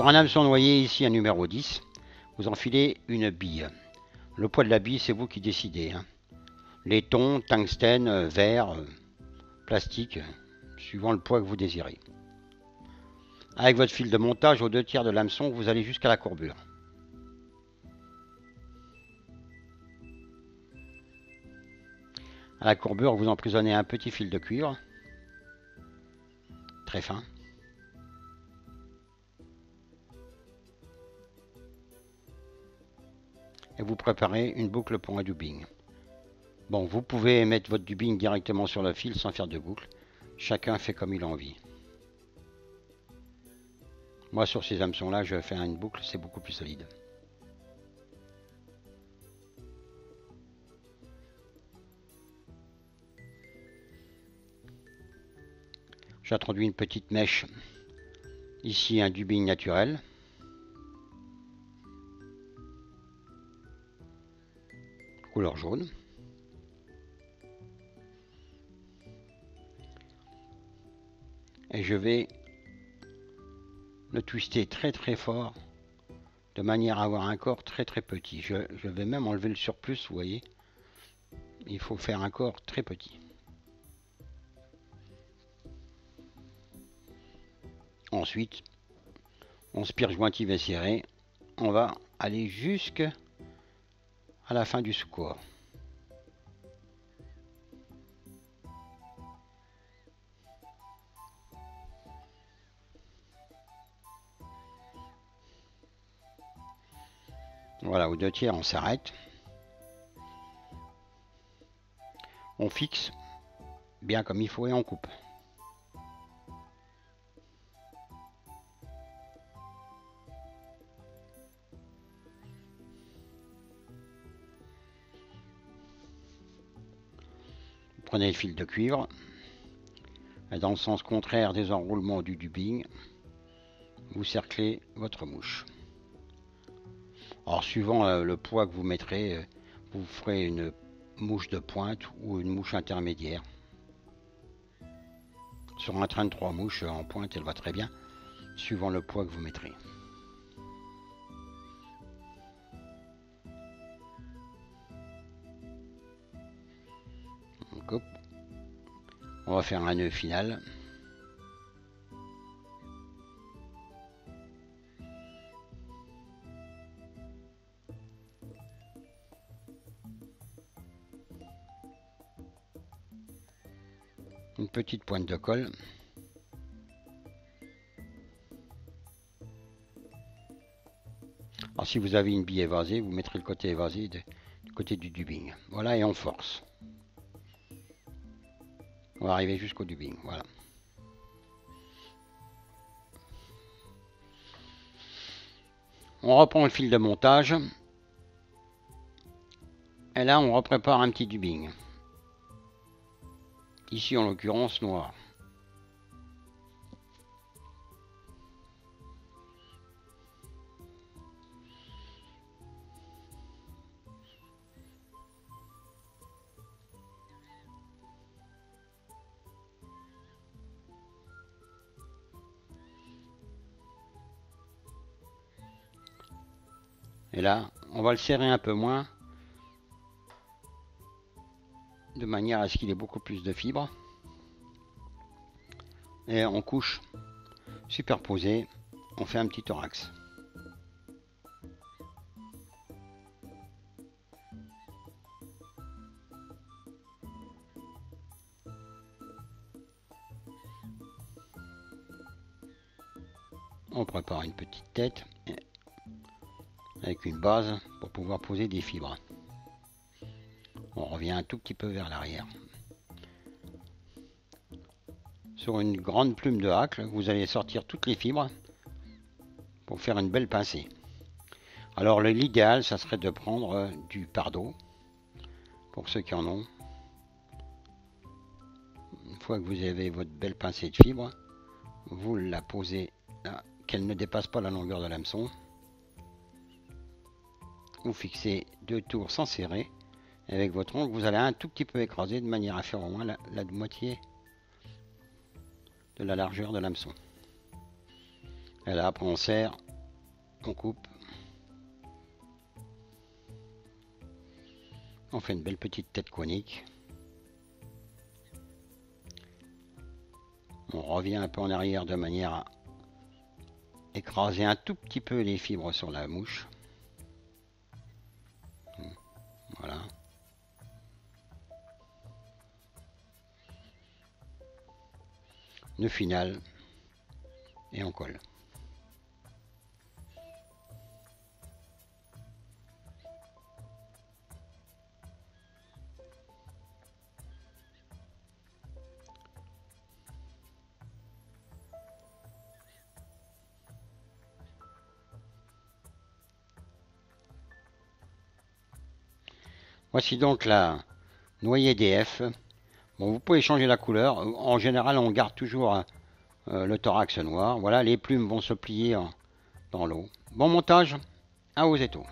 Sur un hameçon noyé, ici un numéro 10, vous enfilez une bille. Le poids de la bille, c'est vous qui décidez. Laiton, tungstène, verre, plastique, suivant le poids que vous désirez. Avec votre fil de montage, aux 2/3 de l'hameçon, vous allez jusqu'à la courbure. À la courbure, vous emprisonnez un petit fil de cuivre, très fin. Et vous préparez une boucle pour un dubbing. Bon, vous pouvez mettre votre dubbing directement sur le fil sans faire de boucle. Chacun fait comme il a envie. Moi, sur ces hameçons-là, je fais une boucle, c'est beaucoup plus solide. J'introduis une petite mèche. Ici, un dubbing naturel. Couleur jaune. Et je vais le twister très très fort de manière à avoir un corps très très petit. Je vais même enlever le surplus, vous voyez. Il faut faire un corps très petit. Ensuite, on spire jointive et serré. On va aller jusqu'à la fin du sous-corps. Voilà, aux 2/3, on s'arrête. On fixe bien comme il faut et on coupe. Vous prenez le fil de cuivre et dans le sens contraire des enroulements du dubbing, vous cerclez votre mouche. Alors suivant le poids que vous mettrez, vous ferez une mouche de pointe ou une mouche intermédiaire. Sur un train de 3 mouches en pointe, elle va très bien, suivant le poids que vous mettrez. On coupe. On va faire un nœud final. Une petite pointe de colle. Alors si vous avez une bille évasée, vous mettrez le côté évasé du côté du dubbing. Voilà, et on force. On va arriver jusqu'au dubbing, voilà. On reprend le fil de montage. Et là, on reprépare un petit dubbing. Ici, en l'occurrence, noir. Et là, on va le serrer un peu moins, de manière à ce qu'il ait beaucoup plus de fibres. Et on couche superposé, on fait un petit thorax. On prépare une petite tête avec une base pour pouvoir poser des fibres. On revient un tout petit peu vers l'arrière. Sur une grande plume de hacle, vous allez sortir toutes les fibres pour faire une belle pincée. Alors l'idéal, ça serait de prendre du pardot, pour ceux qui en ont. Une fois que vous avez votre belle pincée de fibres, vous la posez là, qu'elle ne dépasse pas la longueur de l'hameçon. Vous fixez 2 tours sans serrer. Et avec votre ongle, vous allez un tout petit peu écraser de manière à faire au moins la moitié de la largeur de l'hameçon. Et là, après, on serre On coupe. On fait une belle petite tête conique. On revient un peu en arrière de manière à écraser un tout petit peu les fibres sur la mouche. Voilà. Nœud final et on colle. Voici donc la noyée DF. Bon, vous pouvez changer la couleur. En général, on garde toujours le thorax noir. Voilà, les plumes vont se plier dans l'eau. Bon montage, à vos étaux.